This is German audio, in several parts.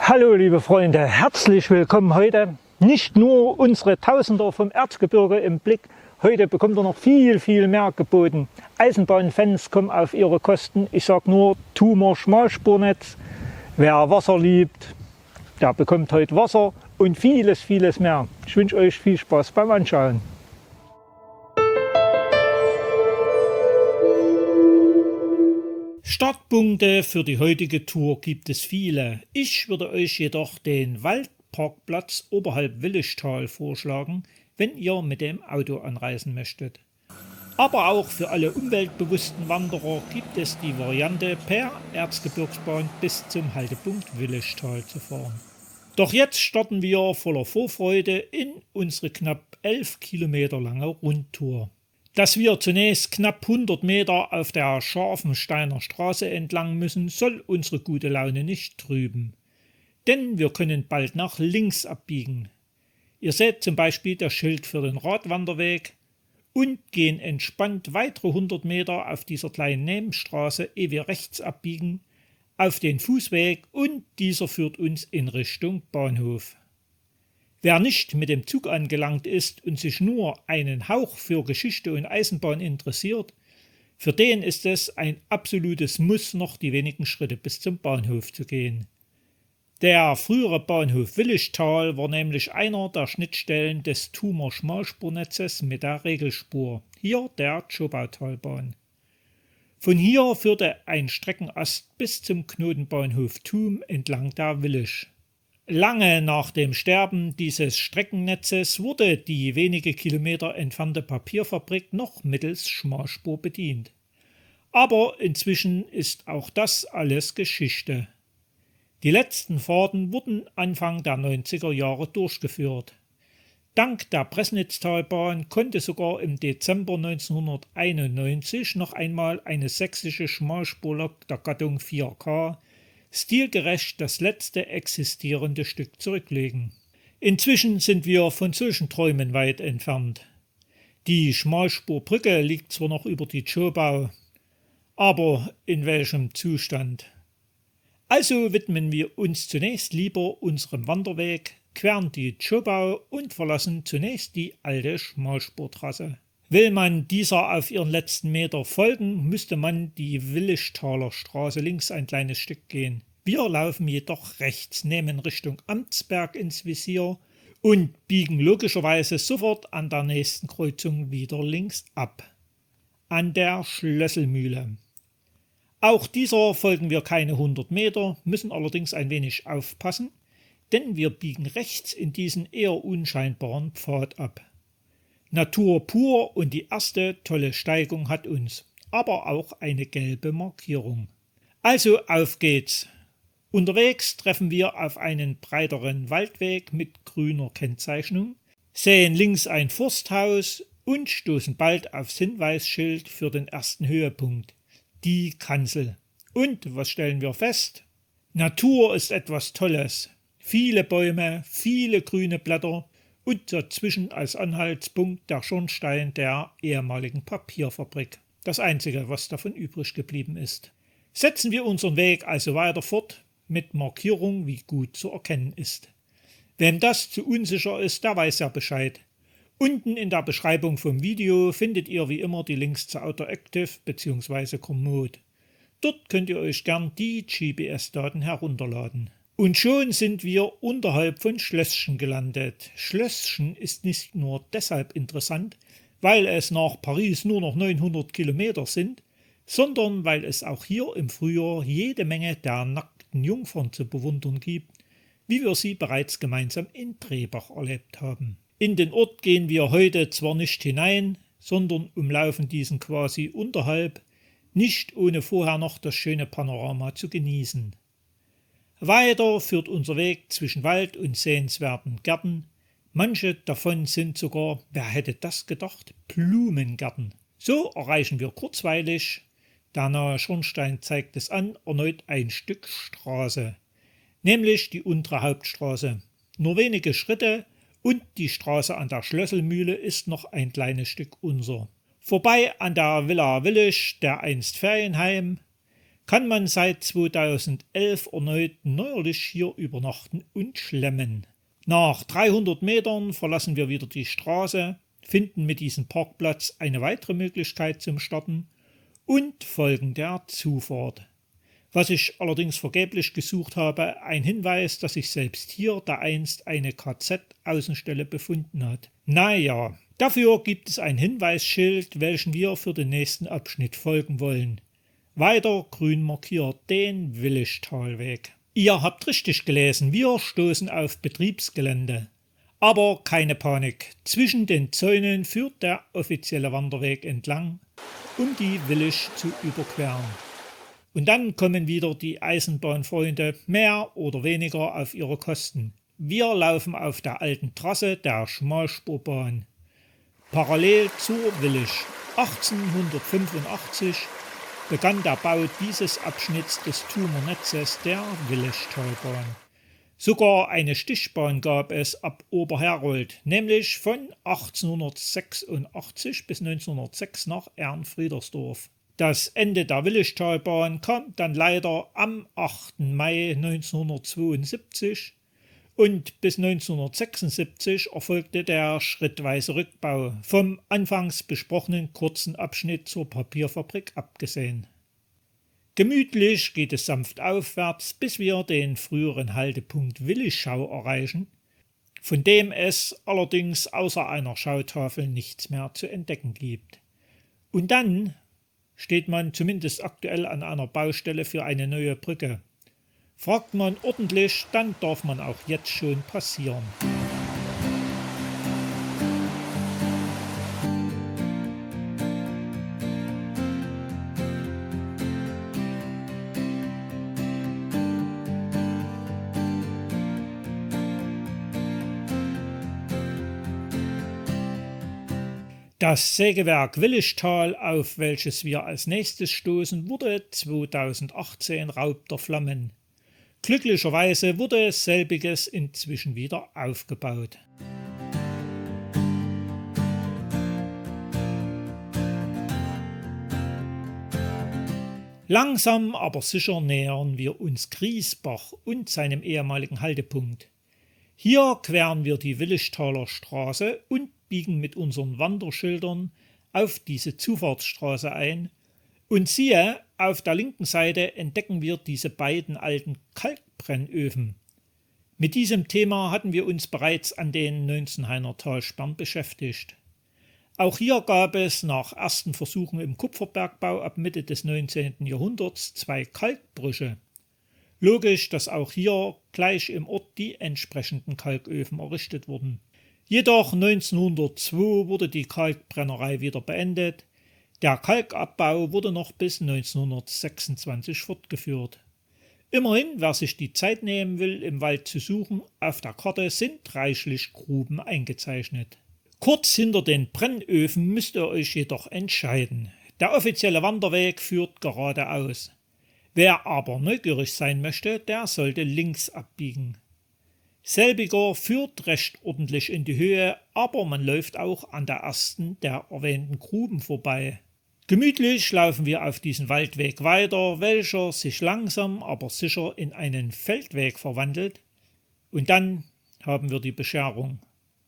Hallo liebe Freunde, herzlich willkommen heute. Nicht nur unsere Tausender vom Erzgebirge im Blick, heute bekommt ihr noch viel mehr geboten. Eisenbahnfans kommen auf ihre Kosten. Ich sage nur Thumer Schmalspurnetz. Wer Wasser liebt, der bekommt heute Wasser und vieles mehr. Ich wünsche euch viel Spaß beim Anschauen. Startpunkte für die heutige Tour gibt es viele. Ich würde euch jedoch den Waldparkplatz oberhalb Willischtal vorschlagen, wenn ihr mit dem Auto anreisen möchtet. Aber auch für alle umweltbewussten Wanderer gibt es die Variante, per Erzgebirgsbahn bis zum Haltepunkt Willischtal zu fahren. Doch jetzt starten wir voller Vorfreude in unsere knapp 11 Kilometer lange Rundtour. Dass wir zunächst knapp 100 Meter auf der Scharfensteiner Straße entlang müssen, soll unsere gute Laune nicht trüben. Denn wir können bald nach links abbiegen. Ihr seht zum Beispiel das Schild für den Radwanderweg und gehen entspannt weitere 100 Meter auf dieser kleinen Nebenstraße, ehe wir rechts abbiegen, auf den Fußweg und dieser führt uns in Richtung Bahnhof. Wer nicht mit dem Zug angelangt ist und sich nur einen Hauch für Geschichte und Eisenbahn interessiert, für den ist es ein absolutes Muss, noch die wenigen Schritte bis zum Bahnhof zu gehen. Der frühere Bahnhof Willischtal war nämlich einer der Schnittstellen des Thumer Schmalspurnetzes mit der Regelspur, hier der Tschobautalbahn. Von hier führte ein Streckenast bis zum Knotenbahnhof Thum entlang der Willisch. Lange nach dem Sterben dieses Streckennetzes wurde die wenige Kilometer entfernte Papierfabrik noch mittels Schmalspur bedient. Aber inzwischen ist auch das alles Geschichte. Die letzten Fahrten wurden Anfang der 90er Jahre durchgeführt. Dank der Pressnitztalbahn konnte sogar im Dezember 1991 noch einmal eine sächsische Schmalspurlok der Gattung 4K stilgerecht das letzte existierende Stück zurücklegen. Inzwischen sind wir von solchen Träumen weit entfernt. Die Schmalspurbrücke liegt zwar noch über die Tschobau, aber in welchem Zustand? Also widmen wir uns zunächst lieber unserem Wanderweg, queren die Tschobau und verlassen zunächst die alte Schmalspurtrasse. Will man dieser auf ihren letzten Meter folgen, müsste man die Willischtaler Straße links ein kleines Stück gehen. Wir laufen jedoch rechts, nehmen Richtung Amtsberg ins Visier und biegen logischerweise sofort an der nächsten Kreuzung wieder links ab. An der Schlösselmühle. Auch dieser folgen wir keine 100 Meter, müssen allerdings ein wenig aufpassen, denn wir biegen rechts in diesen eher unscheinbaren Pfad ab. Natur pur und die erste tolle Steigung hat uns, aber auch eine gelbe Markierung. Also auf geht's. Unterwegs treffen wir auf einen breiteren Waldweg mit grüner Kennzeichnung, sehen links ein Forsthaus und stoßen bald aufs Hinweisschild für den ersten Höhepunkt, die Kanzel. Und was stellen wir fest? Natur ist etwas Tolles. Viele Bäume, viele grüne Blätter, und dazwischen als Anhaltspunkt der Schornstein der ehemaligen Papierfabrik. Das Einzige, was davon übrig geblieben ist. Setzen wir unseren Weg also weiter fort, mit Markierung, wie gut zu erkennen ist. Wem das zu unsicher ist, der weiß ja Bescheid. Unten in der Beschreibung vom Video findet ihr wie immer die Links zu Autoactive bzw. Komoot. Dort könnt ihr euch gern die GPS-Daten herunterladen. Und schon sind wir unterhalb von Schlösschen gelandet. Schlösschen ist nicht nur deshalb interessant, weil es nach Paris nur noch 900 Kilometer sind, sondern weil es auch hier im Frühjahr jede Menge der nackten Jungfern zu bewundern gibt, wie wir sie bereits gemeinsam in Trebach erlebt haben. In den Ort gehen wir heute zwar nicht hinein, sondern umlaufen diesen quasi unterhalb, nicht ohne vorher noch das schöne Panorama zu genießen. Weiter führt unser Weg zwischen Wald und sehenswerten Gärten. Manche davon sind sogar, wer hätte das gedacht, Blumengärten. So erreichen wir kurzweilig, der nahe Schornstein zeigt es an, erneut ein Stück Straße, nämlich die untere Hauptstraße. Nur wenige Schritte und die Straße an der Schlösselmühle ist noch ein kleines Stück unser. Vorbei an der Villa Willisch, der einst Ferienheim, kann man seit 2011 erneut neuerlich hier übernachten und schlemmen. Nach 300 Metern verlassen wir wieder die Straße, finden mit diesem Parkplatz eine weitere Möglichkeit zum Starten und folgen der Zufahrt. Was ich allerdings vergeblich gesucht habe, ein Hinweis, dass sich selbst hier dereinst eine KZ-Außenstelle befunden hat. Naja, dafür gibt es ein Hinweisschild, welchen wir für den nächsten Abschnitt folgen wollen. Weiter grün markiert den Willischtalweg. Ihr habt richtig gelesen, wir stoßen auf Betriebsgelände. Aber keine Panik, zwischen den Zäunen führt der offizielle Wanderweg entlang, um die Willisch zu überqueren. Und dann kommen wieder die Eisenbahnfreunde mehr oder weniger auf ihre Kosten. Wir laufen auf der alten Trasse der Schmalspurbahn. Parallel zur Willisch. 1885 begann der Bau dieses Abschnitts des Thumer Netzes der Willischtalbahn. Sogar eine Stichbahn gab es ab Oberherold, nämlich von 1886 bis 1906 nach Ehrenfriedersdorf. Das Ende der Willischtalbahn kam dann leider am 8. Mai 1972 und bis 1976 erfolgte der schrittweise Rückbau, vom anfangs besprochenen kurzen Abschnitt zur Papierfabrik abgesehen. Gemütlich geht es sanft aufwärts, bis wir den früheren Haltepunkt Willischau erreichen, von dem es allerdings außer einer Schautafel nichts mehr zu entdecken gibt. Und dann steht man zumindest aktuell an einer Baustelle für eine neue Brücke. Fragt man ordentlich, dann darf man auch jetzt schon passieren. Das Sägewerk Willischtal, auf welches wir als nächstes stoßen, wurde 2018 Raub der Flammen. Glücklicherweise wurde selbiges inzwischen wieder aufgebaut. Langsam aber sicher nähern wir uns Griesbach und seinem ehemaligen Haltepunkt. Hier queren wir die Willischtaler Straße und biegen mit unseren Wanderschildern auf diese Zufahrtsstraße ein und siehe, auf der linken Seite entdecken wir diese beiden alten Kalkbrennöfen. Mit diesem Thema hatten wir uns bereits an den Nönzenhainer Talsperren beschäftigt. Auch hier gab es nach ersten Versuchen im Kupferbergbau ab Mitte des 19. Jahrhunderts 2 Kalkbrüche. Logisch, dass auch hier gleich im Ort die entsprechenden Kalköfen errichtet wurden. Jedoch 1902 wurde die Kalkbrennerei wieder beendet. Der Kalkabbau wurde noch bis 1926 fortgeführt. Immerhin, wer sich die Zeit nehmen will, im Wald zu suchen, auf der Karte sind reichlich Gruben eingezeichnet. Kurz hinter den Brennöfen müsst ihr euch jedoch entscheiden. Der offizielle Wanderweg führt geradeaus. Wer aber neugierig sein möchte, der sollte links abbiegen. Selbiger führt recht ordentlich in die Höhe, aber man läuft auch an der ersten der erwähnten Gruben vorbei. Gemütlich laufen wir auf diesen Waldweg weiter, welcher sich langsam aber sicher in einen Feldweg verwandelt, und dann haben wir die Bescherung.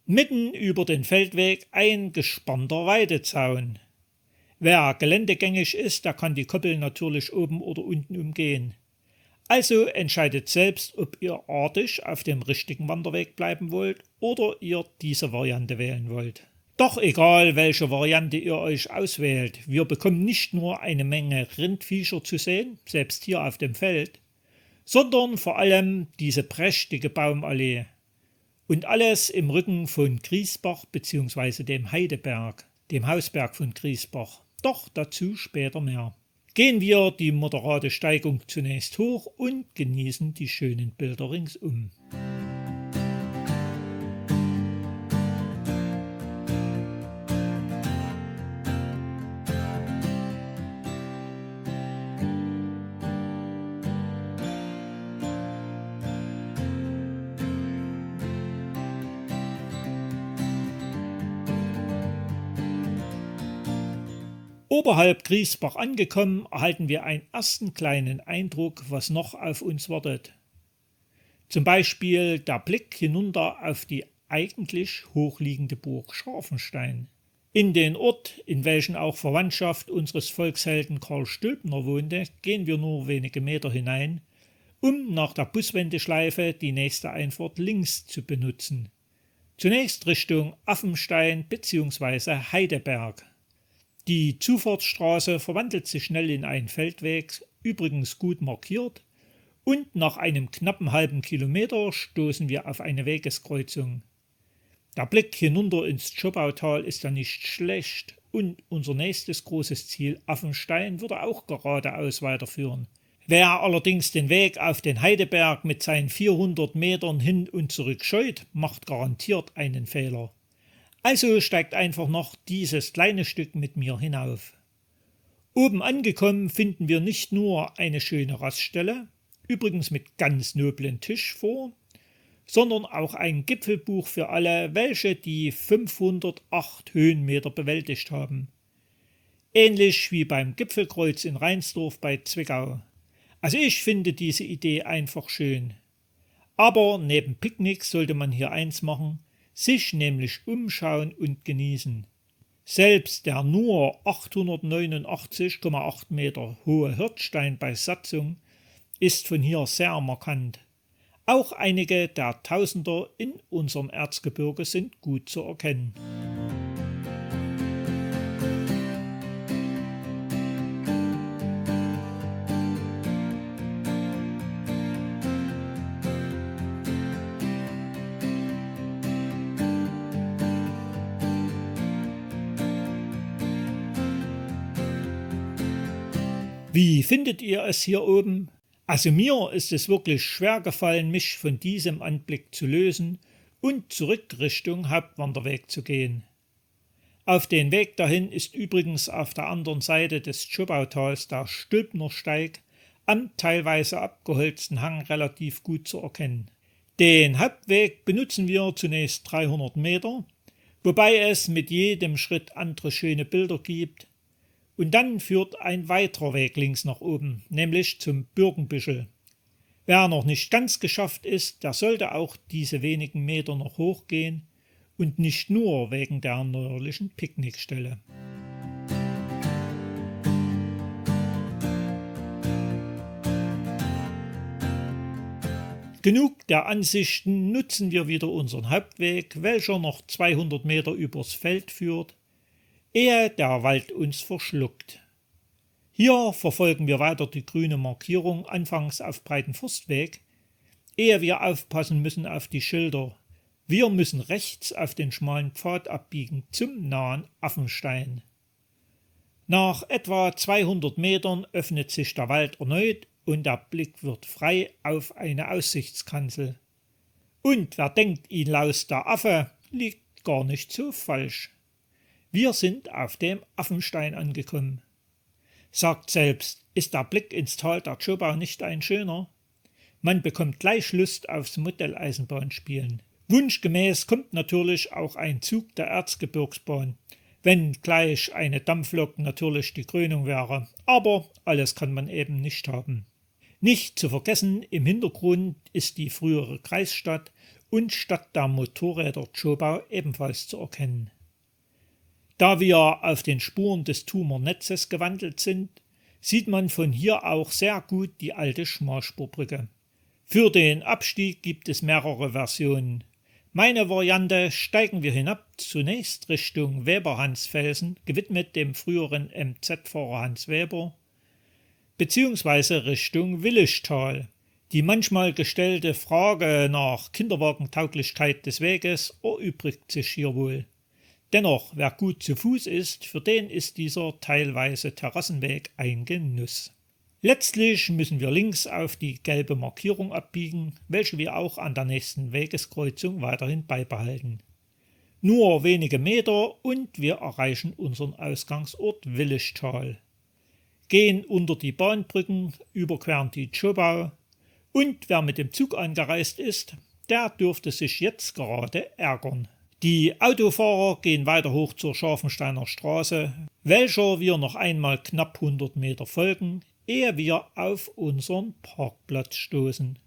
Mitten über den Feldweg ein gespannter Weidezaun. Wer geländegängig ist, der kann die Koppel natürlich oben oder unten umgehen. Also entscheidet selbst, ob ihr artig auf dem richtigen Wanderweg bleiben wollt oder ihr diese Variante wählen wollt. Doch egal, welche Variante ihr euch auswählt, wir bekommen nicht nur eine Menge Rindviecher zu sehen, selbst hier auf dem Feld, sondern vor allem diese prächtige Baumallee. Und alles im Rücken von Griesbach bzw. dem Heideberg, dem Hausberg von Griesbach. Doch dazu später mehr. Gehen wir die moderate Steigung zunächst hoch und genießen die schönen Bilder ringsum. Oberhalb Griesbach angekommen, erhalten wir einen ersten kleinen Eindruck, was noch auf uns wartet. Zum Beispiel der Blick hinunter auf die eigentlich hochliegende Burg Scharfenstein. In den Ort, in welchem auch Verwandtschaft unseres Volkshelden Karl Stülpner wohnte, gehen wir nur wenige Meter hinein, um nach der Buswendeschleife die nächste Einfahrt links zu benutzen. Zunächst Richtung Affenstein bzw. Heideberg. Die Zufahrtsstraße verwandelt sich schnell in einen Feldweg, übrigens gut markiert, und nach einem knappen halben Kilometer stoßen wir auf eine Wegeskreuzung. Der Blick hinunter ins Zschopautal ist ja nicht schlecht und unser nächstes großes Ziel Affenstein würde auch geradeaus weiterführen. Wer allerdings den Weg auf den Heideberg mit seinen 400 Metern hin und zurück scheut, macht garantiert einen Fehler. Also steigt einfach noch dieses kleine Stück mit mir hinauf. Oben angekommen finden wir nicht nur eine schöne Raststelle, übrigens mit ganz noblen Tisch vor, sondern auch ein Gipfelbuch für alle, welche die 508 Höhenmeter bewältigt haben. Ähnlich wie beim Gipfelkreuz in Reinsdorf bei Zwickau. Also ich finde diese Idee einfach schön. Aber neben Picknick sollte man hier eins machen, sich nämlich umschauen und genießen. Selbst der nur 889,8 Meter hohe Hirtstein bei Satzung ist von hier sehr markant. Auch einige der Tausender in unserem Erzgebirge sind gut zu erkennen. Wie findet ihr es hier oben? Also mir ist es wirklich schwer gefallen, mich von diesem Anblick zu lösen und zurück Richtung Hauptwanderweg zu gehen. Auf den Weg dahin ist übrigens auf der anderen Seite des Zschopautals der Stülpnersteig am teilweise abgeholzten Hang relativ gut zu erkennen. Den Hauptweg benutzen wir zunächst 300 Meter, wobei es mit jedem Schritt andere schöne Bilder gibt. Und dann führt ein weiterer Weg links nach oben, nämlich zum Bürgenbüschel. Wer noch nicht ganz geschafft ist, der sollte auch diese wenigen Meter noch hochgehen und nicht nur wegen der neuerlichen Picknickstelle. Genug der Ansichten, nutzen wir wieder unseren Hauptweg, welcher noch 200 Meter übers Feld führt, ehe der Wald uns verschluckt. Hier verfolgen wir weiter die grüne Markierung anfangs auf breiten Forstweg, ehe wir aufpassen müssen auf die Schilder. Wir müssen rechts auf den schmalen Pfad abbiegen zum nahen Affenstein. Nach etwa 200 Metern öffnet sich der Wald erneut und der Blick wird frei auf eine Aussichtskanzel. Und wer denkt, ihn laust der Affe, liegt gar nicht so falsch. Wir sind auf dem Affenstein angekommen. Sagt selbst, ist der Blick ins Tal der Zschopau nicht ein schöner? Man bekommt gleich Lust aufs Modelleisenbahnspielen. Wunschgemäß kommt natürlich auch ein Zug der Erzgebirgsbahn, wenn gleich eine Dampflok natürlich die Krönung wäre, aber alles kann man eben nicht haben. Nicht zu vergessen, im Hintergrund ist die frühere Kreisstadt und Stadt der Motorräder Zschopau ebenfalls zu erkennen. Da wir auf den Spuren des Thumer Netzes gewandelt sind, sieht man von hier auch sehr gut die alte Schmalspurbrücke. Für den Abstieg gibt es mehrere Versionen. Meine Variante: steigen wir hinab, zunächst Richtung Weberhansfelsen, gewidmet dem früheren MZ-Fahrer Hans Weber, beziehungsweise Richtung Willischtal. Die manchmal gestellte Frage nach Kinderwagentauglichkeit des Weges erübrigt sich hier wohl. Dennoch, wer gut zu Fuß ist, für den ist dieser teilweise Terrassenweg ein Genuss. Letztlich müssen wir links auf die gelbe Markierung abbiegen, welche wir auch an der nächsten Wegeskreuzung weiterhin beibehalten. Nur wenige Meter und wir erreichen unseren Ausgangsort Willischtal, gehen unter die Bahnbrücken, überqueren die Zschopau und wer mit dem Zug angereist ist, der dürfte sich jetzt gerade ärgern. Die Autofahrer gehen weiter hoch zur Scharfensteiner Straße, welcher wir noch einmal knapp 100 Meter folgen, ehe wir auf unseren Parkplatz stoßen.